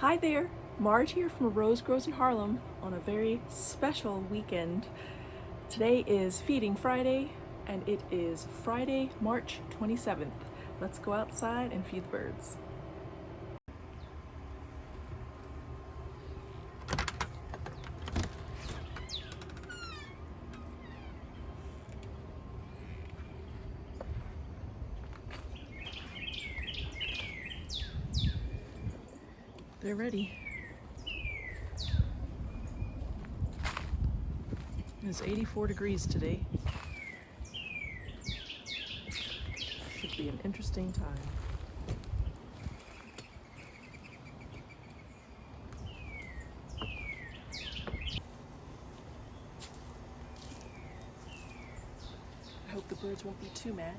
Hi there, Marge here from Rose Grows in Harlem on a very special weekend. Today is Feeding Friday and it is Friday, March 27th. Let's go outside and feed the birds. They're ready. It's 84 degrees today. Should be an interesting time. I hope the birds won't be too mad.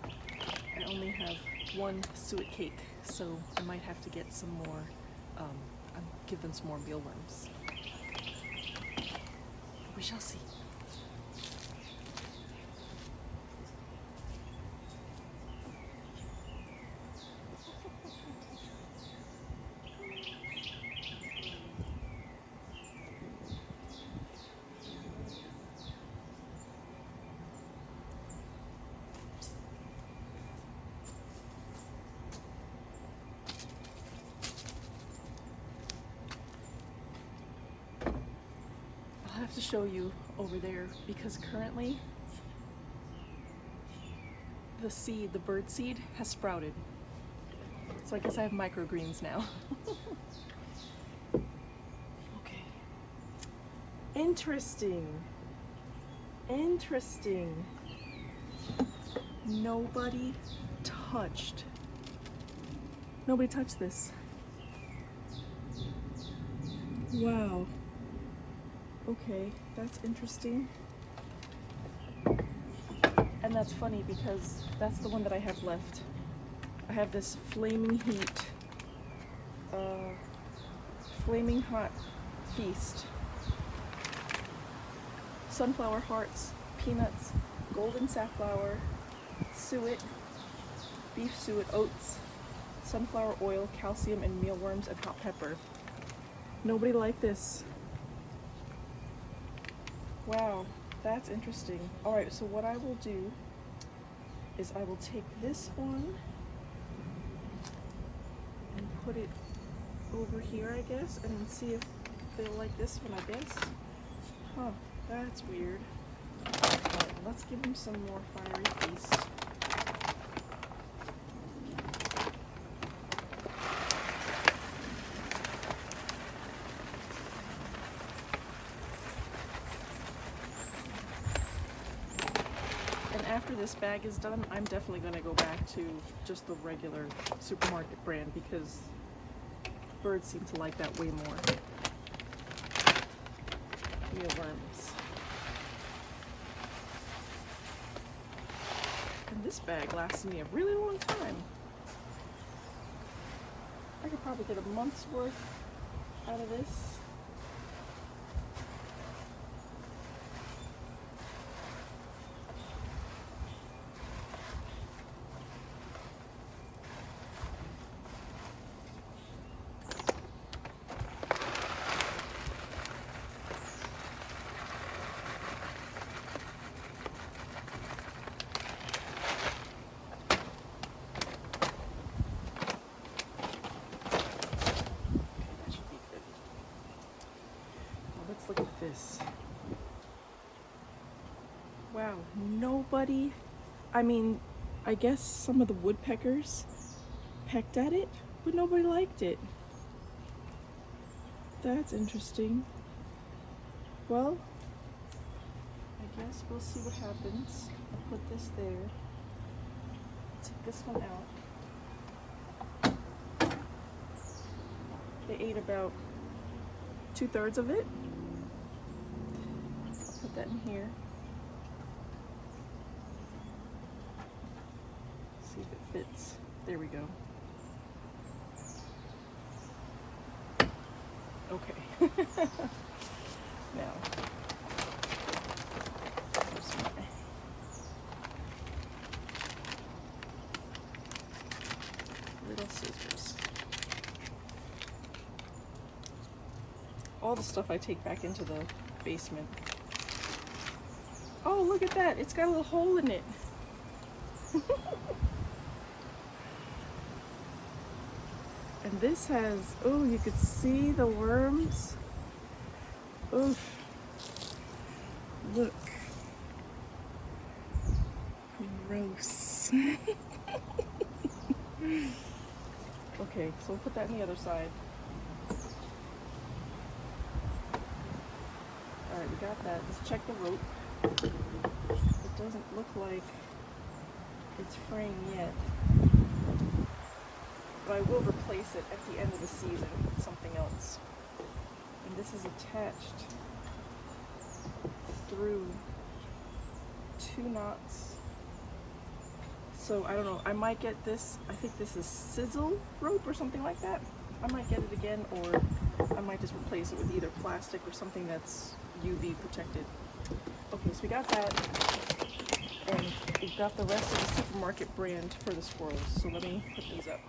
I only have one suet cake, so I might have to get some more, give them some more mealworms. We shall see. I'll have to show you over there because currently the bird seed has sprouted. So I guess I have microgreens now. Okay. Interesting. Interesting. Nobody touched this. Wow. Okay, that's interesting. And that's funny because that's the one that I have left. I have this flaming hot feast. Sunflower hearts, peanuts, golden safflower, suet, beef suet, oats, sunflower oil, calcium, and mealworms, and hot pepper. Nobody liked this. Wow, that's interesting. Alright, so what I will do is I will take this one and put it over here, I guess, and then see if they'll like this one, I guess. Huh, that's weird. Alright, let's give them some more fiery feast. After this bag is done, I'm definitely going to go back to just the regular supermarket brand because birds seem to like that way more. Mealworms. And this bag lasts me a really long time. I could probably get a month's worth out of this. Look at this. Wow, nobody, I guess some of the woodpeckers pecked at it, but nobody liked it. That's interesting. Well, I guess we'll see what happens. I'll put this there. Take this one out. They ate about 2/3 of it. Put that in here. See if it fits. There we go. Okay. Now, here's my little scissors. all the stuff I take back into the basement. Oh, look at that. It's got a little hole in it. And this has, oh, you could see the worms. Oof. Look. Gross. Okay, so we'll put that on the other side. Alright, we got that. Let's check the rope. It doesn't look like it's fraying yet. But I will replace it at the end of the season with something else. And this is attached through 2 knots. So I don't know, I might get this, I think this is sizzle rope or something like that. I might get it again, or I might just replace it with either plastic or something that's UV protected. Okay, so we got that, and we've got the rest of the supermarket brand for the squirrels. So let me put these up.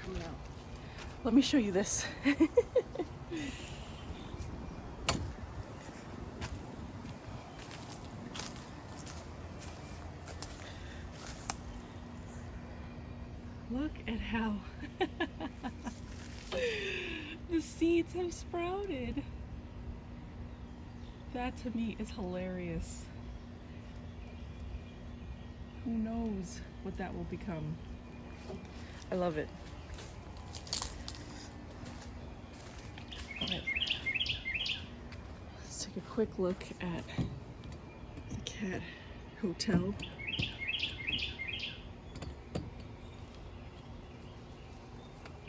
Coming out. Let me show you this. Look at how the seeds have sprouted. That to me is hilarious. Who knows what that will become? I love it. Alright, let's take a quick look at the cat hotel.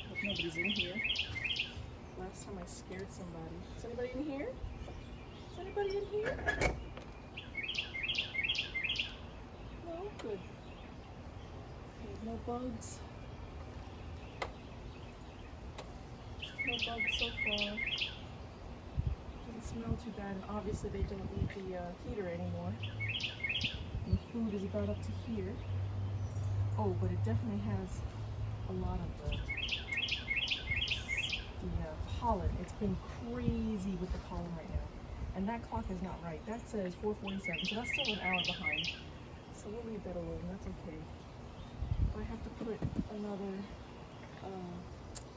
Hope nobody's in here. Last time I scared somebody. Is anybody in here? Is anybody in here? No? Good. Okay, no bugs. No bugs so far. Doesn't smell too bad, and obviously they don't need the heater anymore. And the food is about up to here. Oh, but it definitely has a lot of the pollen. It's been crazy with the pollen right now. And that clock is not right. That says 4:47, so that's still an hour behind. So we'll leave that alone, that's okay. But I have to put another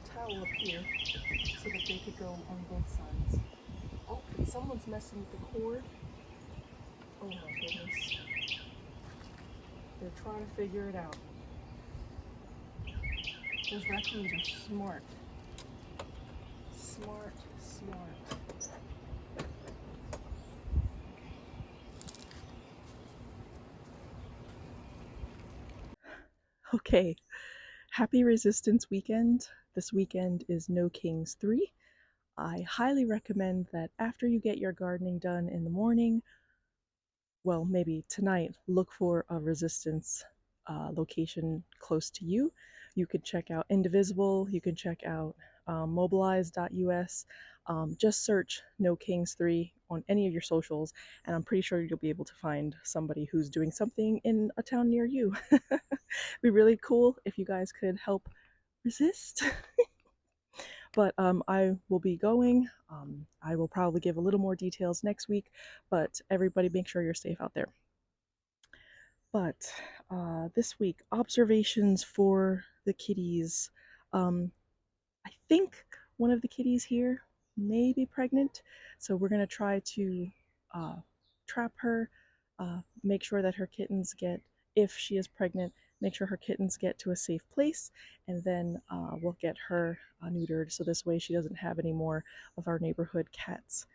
towel up here so that they could go on both sides. Oh, and someone's messing with the cord. Oh my goodness. They're trying to figure it out. Those raccoons are smart. Smart. Okay, happy Resistance Weekend. This weekend is No Kings 3. I highly recommend that after you get your gardening done in the morning, well, maybe tonight, look for a Resistance location close to you. You could check out Indivisible, you can check out mobilize.us. Just search No Kings 3 on any of your socials, and I'm pretty sure you'll be able to find somebody who's doing something in a town near you. It'd be really cool if you guys could help resist. But I will be going. I will probably give a little more details next week, but everybody make sure you're safe out there. But this week, observations for the kitties. Um, I think one of the kitties here may be pregnant, so we're going to try to uh, trap her, make sure that her kittens get, if she is pregnant, make sure her kittens get to a safe place, and then we'll get her neutered so this way she doesn't have any more of our neighborhood cats.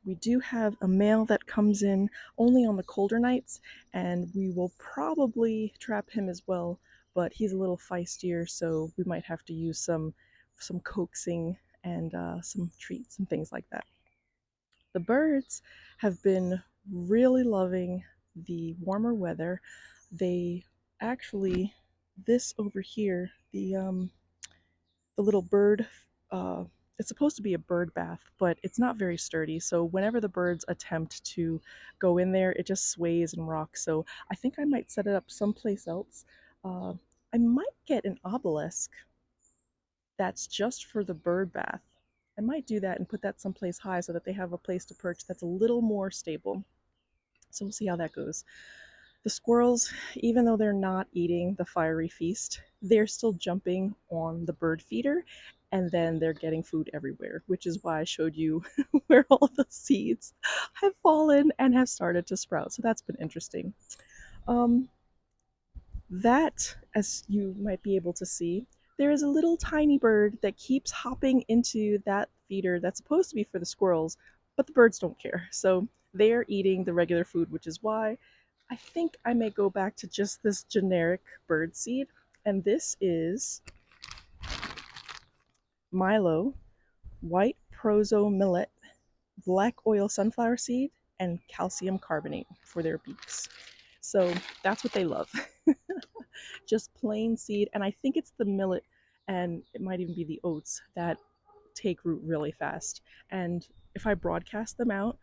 We do have a male that comes in only on the colder nights, and we will probably trap him as well, but he's a little feistier, so we might have to use some coaxing and some treats and things like that. The birds have been really loving the warmer weather. They actually, this over here, the little bird, uh, it's supposed to be a bird bath, but it's not very sturdy. So whenever the birds attempt to go in there, it just sways and rocks. So I think I might set it up someplace else. Uh, I might get an obelisk that's just for the bird bath. I might do that and put that someplace high so that they have a place to perch that's a little more stable. So we'll see how that goes. The squirrels, even though they're not eating the fiery feast, they're still jumping on the bird feeder, and then they're getting food everywhere, which is why I showed you where all the seeds have fallen and have started to sprout. So that's been interesting. Um, that, as you might be able to see, there is a little tiny bird that keeps hopping into that feeder that's supposed to be for the squirrels, but the birds don't care. So they're eating the regular food, which is why I think I may go back to just this generic bird seed. And this is Milo, white proso millet, black oil sunflower seed, and calcium carbonate for their beaks. So that's what they love. Just plain seed. And I think it's the millet and it might even be the oats that take root really fast. And if I broadcast them out,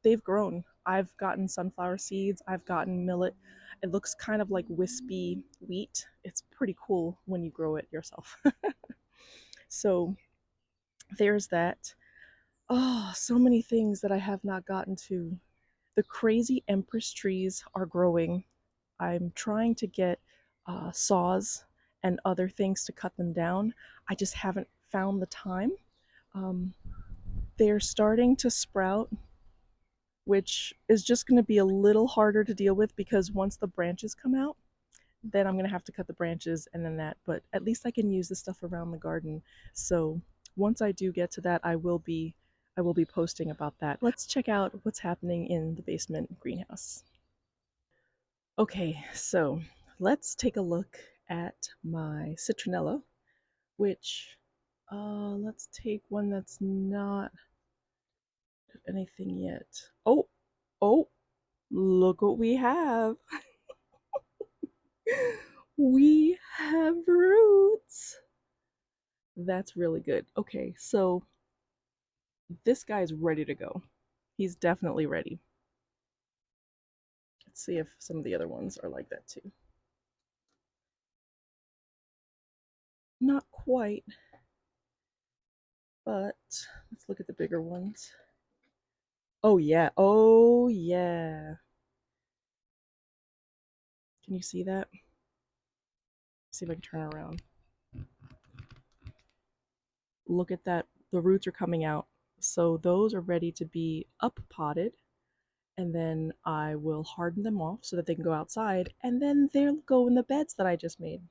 they've grown. I've gotten sunflower seeds, I've gotten millet. It looks kind of like wispy wheat. It's pretty cool when you grow it yourself. So there's that. Oh, so many things that I have not gotten to. The crazy empress trees are growing. I'm trying to get saws and other things to cut them down. I just haven't found the time. Um, they're starting to sprout, which is just going to be a little harder to deal with because once the branches come out, then I'm going to have to cut the branches and then that. But at least I can use the stuff around the garden. So once I do get to that, I will be posting about that. Let's check out what's happening in the basement greenhouse. Okay, so let's take a look at my citronella, which, let's take one that's not anything yet. Oh, oh, look what we have. We have roots. That's really good. Okay, so this guy's ready to go. He's definitely ready. Let's see if some of the other ones are like that too. Not quite, but let's look at the bigger ones. Oh yeah, oh yeah. Can you see that? See if I can turn around. Look at that. The roots are coming out. So those are ready to be up potted. And then I will harden them off so that they can go outside. And then they'll go in the beds that I just made.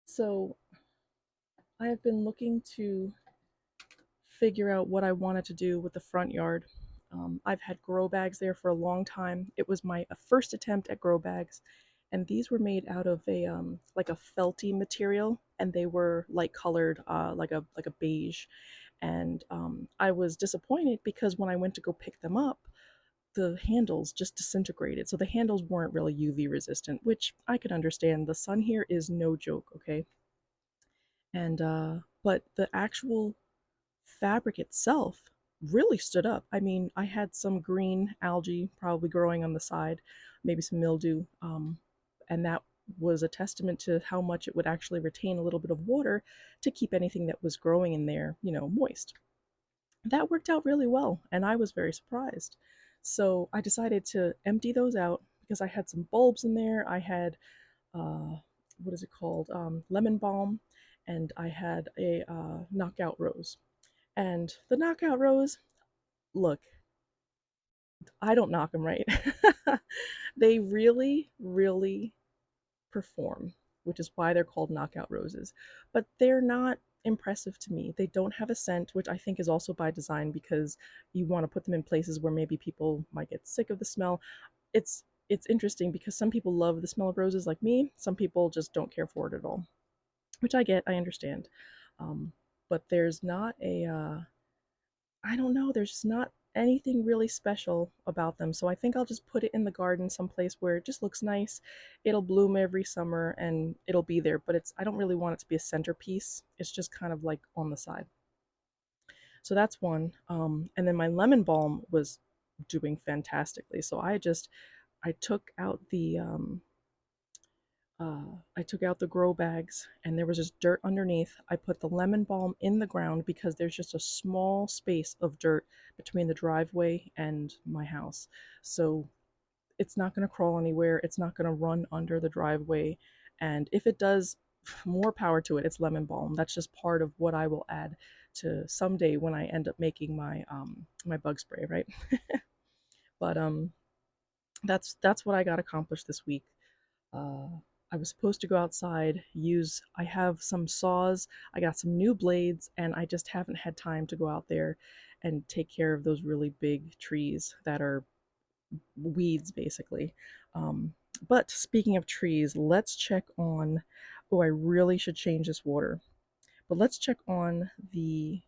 So I have been looking to figure out what I wanted to do with the front yard. I've had grow bags there for a long time. It was my first attempt at grow bags, and these were made out of a like a felty material, and they were light colored, like a beige. And I was disappointed because when I went to go pick them up, the handles just disintegrated. So the handles weren't really UV resistant, which I could understand. The sun here is no joke, okay? And but the actual fabric itself really stood up. I mean, I had some green algae probably growing on the side, maybe some mildew, and that was a testament to how much it would actually retain a little bit of water to keep anything that was growing in there, moist. That worked out really well, and I was very surprised. So I decided to empty those out because I had some bulbs in there. I had, what is it called? Lemon balm, and I had a knockout rose. And the knockout rose, look, I don't knock them right. They really, really perform, which is why they're called knockout roses. But they're not impressive to me. They don't have a scent, which I think is also by design because you want to put them in places where maybe people might get sick of the smell. It's interesting because some people love the smell of roses like me. Some people just don't care for it at all, which I get, I understand. Um, but there's not I don't know, there's just not anything really special about them. So I think I'll just put it in the garden someplace where it just looks nice. It'll bloom every summer and it'll be there, but I don't really want it to be a centerpiece. It's just kind of like on the side. So that's one. And then my lemon balm was doing fantastically. So I took out I took out the grow bags and there was just dirt underneath. I put the lemon balm in the ground because there's just a small space of dirt between the driveway and my house. So it's not going to crawl anywhere. It's not going to run under the driveway. And if it does, more power to it. It's lemon balm. That's just part of what I will add to someday when I end up making my bug spray, right? But that's what I got accomplished this week. Uh, I was supposed to go outside, I have some saws, I got some new blades, and I just haven't had time to go out there and take care of those really big trees that are weeds, basically. Um, but speaking of trees, let's check on. Oh, I really should change this water. But let's check on the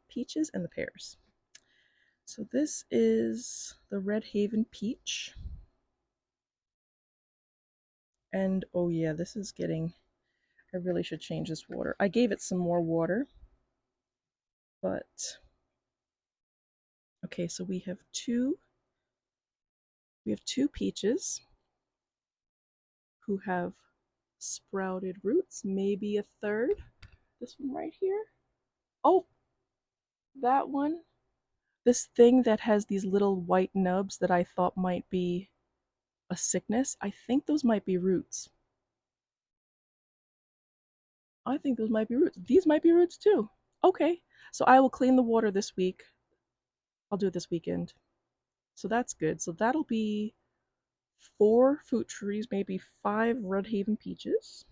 peaches and the pears. So this is the Red Haven peach. And oh yeah, this is getting I really should change this water. I gave it some more water, but okay, so we have two peaches who have sprouted roots, maybe a third. This one right here. Oh, that one. This thing that has these little white nubs that I thought might be a sickness. I think those might be roots. I think those might be roots. These might be roots too. Okay. So I will clean the water this week. I'll do it this weekend. So that's good. So that'll be four fruit trees, maybe five Red Haven peaches.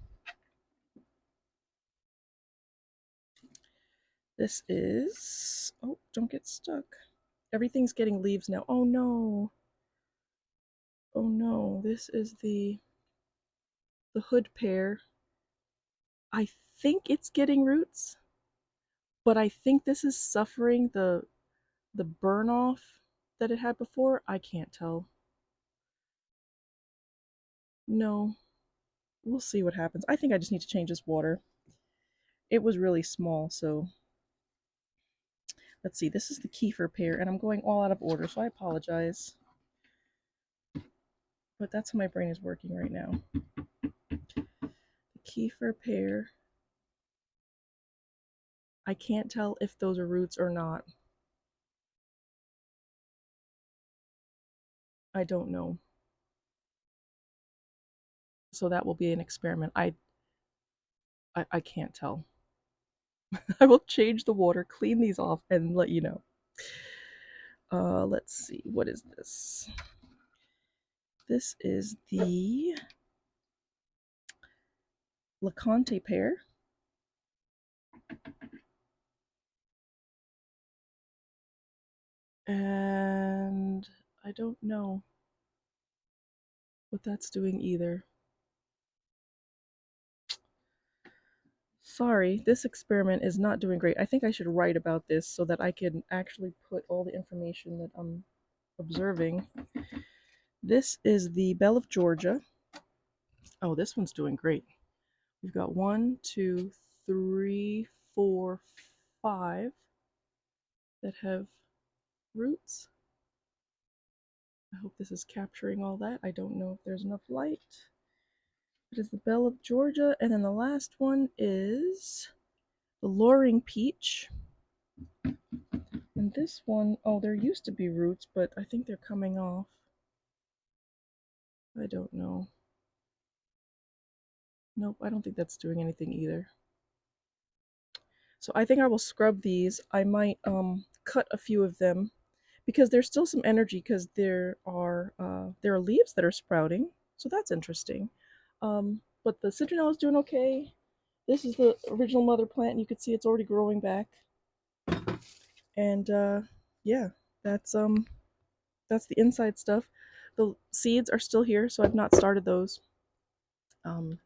This is. Oh, don't get stuck. Everything's getting leaves now. Oh no. Oh no. This is the hood pear. I think it's getting roots, but I think this is suffering the burn off that it had before. I can't tell. No. We'll see what happens. I think I just need to change this water. It was really small, so let's see. This is the kefir pear, and I'm going all out of order, so I apologize. But that's how my brain is working right now. The kefir pear. I can't tell if those are roots or not. I don't know. So that will be an experiment. I can't tell. I will change the water, clean these off, and let you know. Let's see. What is this? This is the LeConte pear. And I don't know what that's doing either. Sorry, this experiment is not doing great. I think I should write about this so that I can actually put all the information that I'm observing. This is the Belle of Georgia. Oh, this one's doing great. We've got 1, 2, 3, 4, 5 that have roots. I hope this is capturing all that. I don't know if there's enough light. It is the Belle of Georgia, and then the last one is the Loring Peach. And this one, oh, there used to be roots, but I think they're coming off. I don't know. Nope, I don't think that's doing anything either. So I think I will scrub these. I might cut a few of them because there's still some energy because there are leaves that are sprouting. So that's interesting. But the citronella is doing okay. This is the original mother plant, and you can see it's already growing back. And yeah, that's the inside stuff. The seeds are still here, so I've not started those.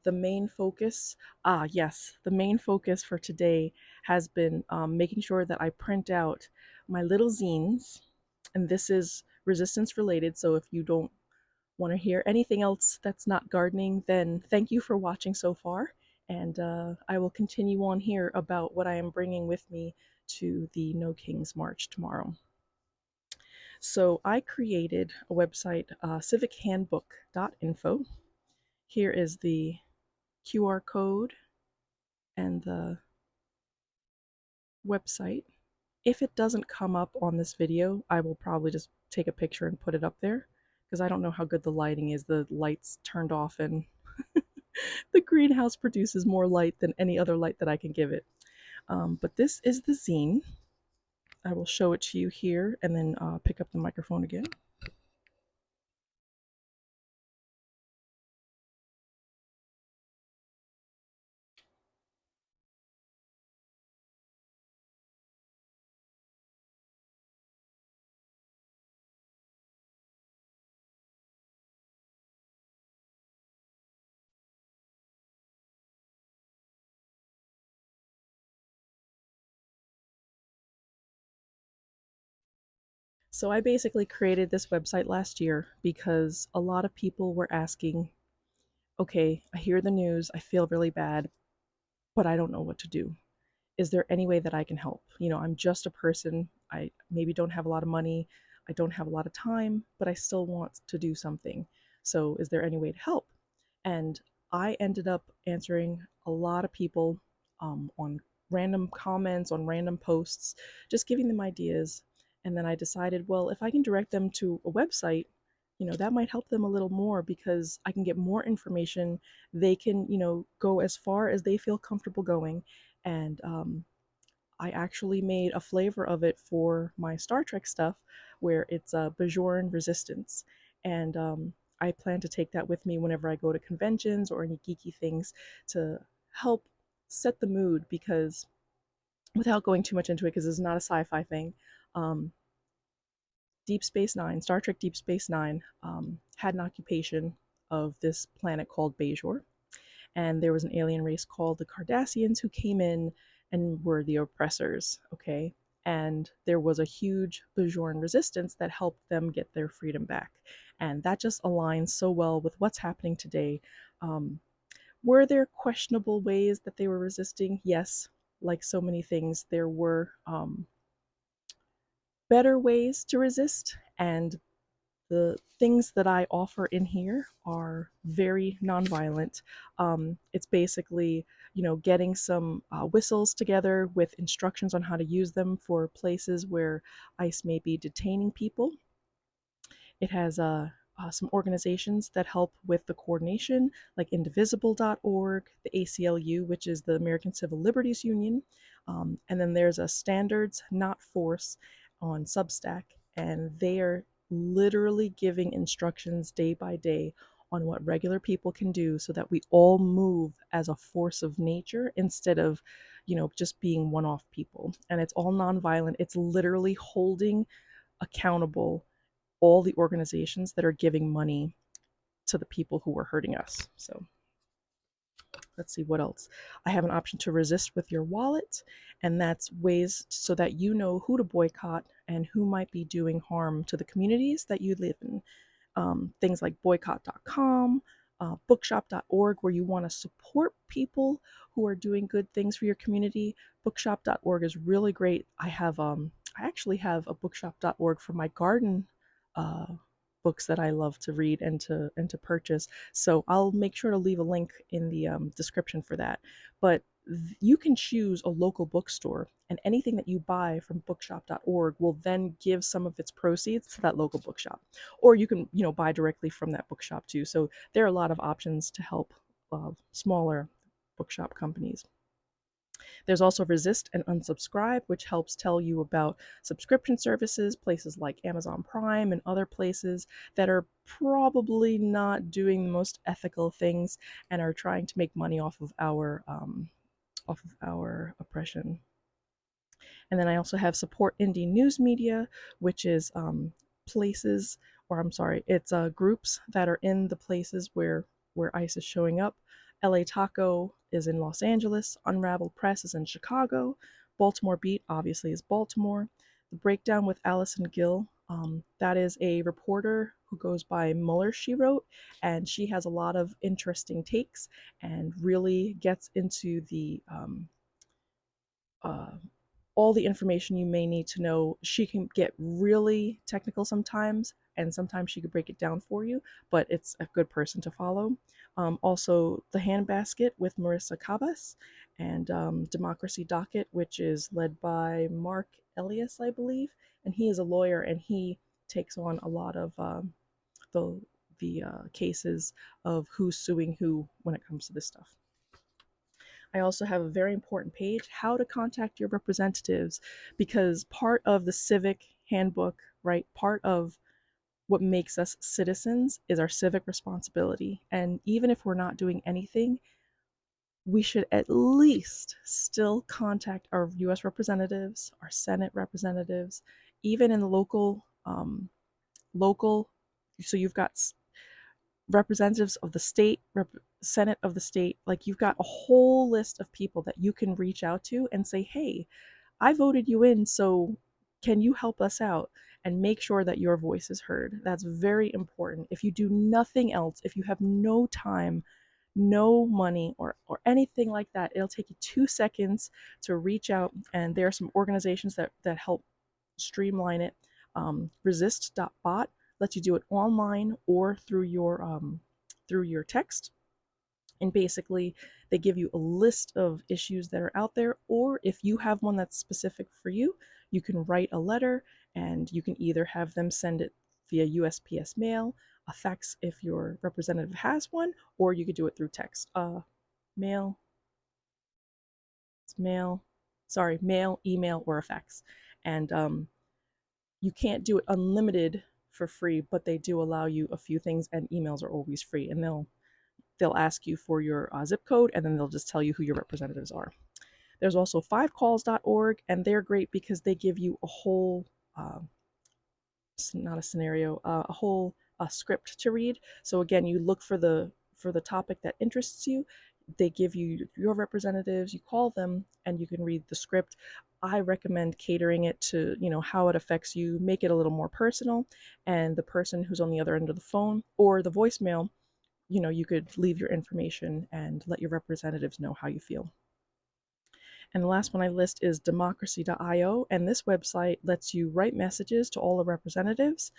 The main focus, yes, the main focus for today has been making sure that I print out my little zines, and this is resistance related. So if you don't want to hear anything else that's not gardening, then thank you for watching so far. And I will continue on here about what I am bringing with me to the No Kings March tomorrow. So I created a website, civichandbook.info. Here is the QR code and the website. If it doesn't come up on this video, I will probably just take a picture and put it up there because I don't know how good the lighting is. The light's turned off and the greenhouse produces more light than any other light that I can give it. But this is the zine. I will show it to you here and then pick up the microphone again. So I basically created this website last year because a lot of people were asking, okay, I hear the news, I feel really bad, but I don't know what to do. Is there any way that I can help? I'm just a person. I maybe don't have a lot of money. I don't have a lot of time, but I still want to do something. So, is there any way to help? And I ended up answering a lot of people on random comments, on random posts, just giving them ideas. And then I decided, well, if I can direct them to a website, that might help them a little more because I can get more information. They can, go as far as they feel comfortable going. And I actually made a flavor of it for my Star Trek stuff where it's Bajoran Resistance. And I plan to take that with me whenever I go to conventions or any geeky things to help set the mood because without going too much into it, because it's not a sci fi thing, um, Deep Space Nine, Star Trek Deep Space Nine, had an occupation of this planet called Bajor, and there was an alien race called the Cardassians who came in and were the oppressors, okay? And there was a huge Bajoran resistance that helped them get their freedom back. And that just aligns so well with what's happening today. Um, were there questionable ways that they were resisting? Yes, like so many things, there were better ways to resist, and the things that I offer in here are very nonviolent. It's basically, getting some whistles together with instructions on how to use them for places where ICE may be detaining people. It has some organizations that help with the coordination, like indivisible.org, the ACLU, which is the American Civil Liberties Union. And then there's a Standards Not Force on Substack, and they are literally giving instructions day by day on what regular people can do so that we all move as a force of nature instead of, just being one off people. And it's all nonviolent. It's literally holding accountable all the organizations that are giving money to the people who are hurting us. So let's see what else. I have an option to resist with your wallet, and that's ways so that you know who to boycott and who might be doing harm to the communities that you live in. Things like boycott.com, bookshop.org, where you want to support people who are doing good things for your community. Bookshop.org is really great. I I actually have a bookshop.org for my garden uh, books that I love to read and to purchase. So I'll make sure to leave a link in the description for that. But you can choose a local bookstore, and anything that you buy from bookshop.org will then give some of its proceeds to that local bookshop. Or you can, buy directly from that bookshop too. So there are a lot of options to help smaller bookshop companies. There's also resist and unsubscribe, which helps tell you about subscription services, places like Amazon Prime and other places that are probably not doing the most ethical things and are trying to make money off of our oppression. And then I also have support indie news media, which is places, or I'm sorry, it's groups that are in the places where ICE is showing up. LA Taco is in Los Angeles. Unraveled Press is in Chicago. Baltimore Beat obviously is Baltimore. The Breakdown with Allison Gill. That is a reporter who goes by Mueller, she wrote, and she has a lot of interesting takes and really gets into the uh, all the information you may need to know. She can get really technical sometimes, and sometimes she could break it down for you, but it's a good person to follow. Also, The Handbasket with Marissa Cabas, and Democracy Docket, which is led by Mark Elias, I believe, and he is a lawyer and he takes on a lot of the cases of who's suing who when it comes to this stuff. I also have a very important page, how to contact your representatives, because part of the Civic Handbook, right, part of what makes us citizens is our civic responsibility. And even if we're not doing anything, we should at least still contact our US representatives, our Senate representatives, even in the local, so you've got representatives of the state, senate of the state, like you've got a whole list of people that you can reach out to and say, hey, I voted you in, so can you help us out and make sure that your voice is heard? That's very important. If you do nothing else, if you have no time, no money, or anything like that, it'll take you 2 seconds to reach out. And there are some organizations that help streamline it. Resist.bot lets you do it online or through your text, and basically they give you a list of issues that are out there, or if you have one that's specific for you, you can write a letter and you can either have them send it via USPS mail, a fax if your representative has one, or you could do it through text. Mail, mail, sorry, mail, email, or a fax. And you can't do it unlimited for free, but they do allow you a few things, and emails are always free, and they'll ask you for your zip code, and then they'll just tell you who your representatives are. There's also fivecalls.org, and they're great because they give you a whole, not a scenario, a whole script to read. So again, you look for the topic that interests you. They give you your representatives, you call them, and you can read the script. I recommend catering it to, how it affects you, make it a little more personal, and the person who's on the other end of the phone or the voicemail, you could leave your information and let your representatives know how you feel. And the last one I list is democracy.io, and this website lets you write messages to all the representatives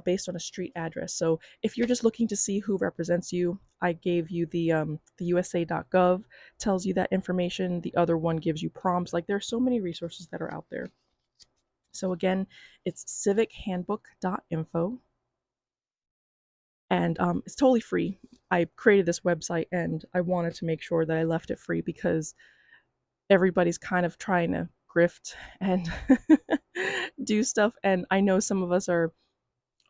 based on a street address. So if you're just looking to see who represents you, I gave you the USA.gov tells you that information. The other one gives you prompts. Like there are so many resources that are out there. So again, it's civichandbook.info, and it's totally free. I created this website and I wanted to make sure that I left it free because everybody's kind of trying to grift and do stuff, and I know some of us are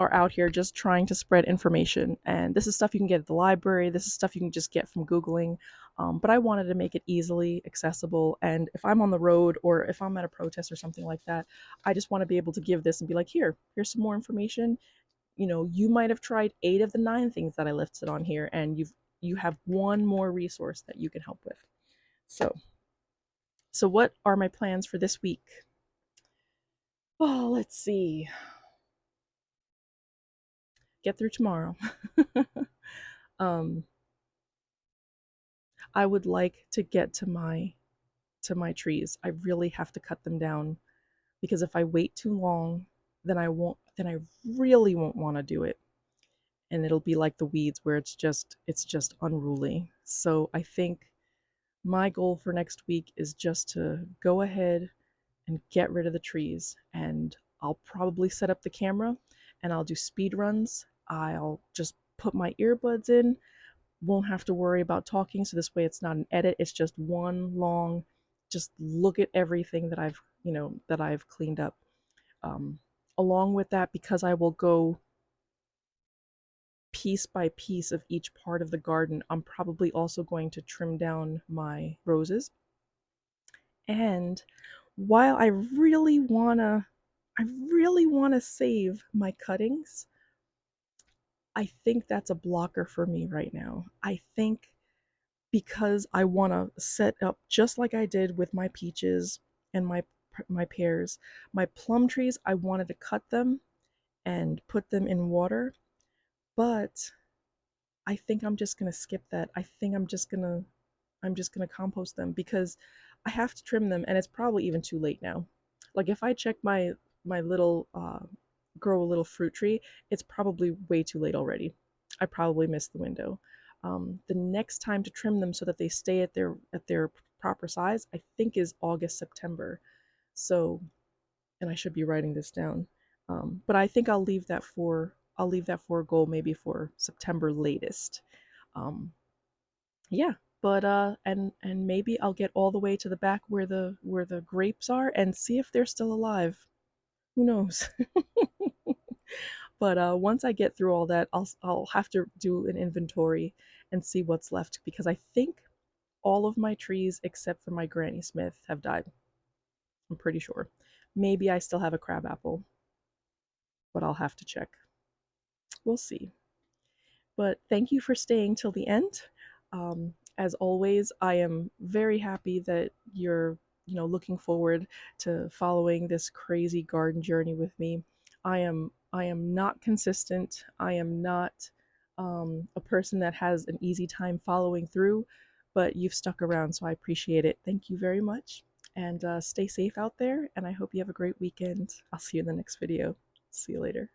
out here just trying to spread information, and this is stuff you can get at the library, this is stuff you can just get from googling, but I wanted to make it easily accessible, and if I'm on the road or if I'm at a protest or something like that, I just want to be able to give this and be like, here's some more information. You might have tried 8 of the 9 things that I listed on here, and you have one more resource that you can help with. So what are my plans for this week? Oh, let's see. Get through tomorrow. um, I would like to get to my trees. I really have to cut them down because if I wait too long, then I really won't want to do it. And it'll be like the weeds where it's just unruly. So I think my goal for next week is just to go ahead and get rid of the trees. And I'll probably set up the camera and I'll do speed runs. I'll just put my earbuds in, won't have to worry about talking. So this way it's not an edit, it's just one long, just look at everything that I've cleaned up. Um, Along with that, because I will go piece by piece of each part of the garden, I'm probably also going to trim down my roses. And while I really wanna save my cuttings, I think that's a blocker for me right now. I think because I wanna set up just like I did with my peaches and my pears, my plum trees, I wanted to cut them and put them in water, but I think I'm just gonna skip that. I think I'm just gonna compost them because I have to trim them, and it's probably even too late now. Like if I check my little grow a little fruit tree, it's probably way too late already. I probably missed the window. The next time to trim them so that they stay at their proper size, I think is August, September. So, and I should be writing this down. But I think I'll leave that for a goal maybe for September latest. Um, yeah, but and maybe I'll get all the way to the back where the grapes are and see if they're still alive. Who knows? But once I get through all that, I'll have to do an inventory and see what's left because I think all of my trees except for my Granny Smith have died. I'm pretty sure. Maybe I still have a crabapple, but I'll have to check. We'll see. But thank you for staying till the end. As always, I am very happy that you're, looking forward to following this crazy garden journey with me. I am not consistent. I am not a person that has an easy time following through, but you've stuck around, so I appreciate it. Thank you very much, and stay safe out there. And I hope you have a great weekend. I'll see you in the next video. See you later.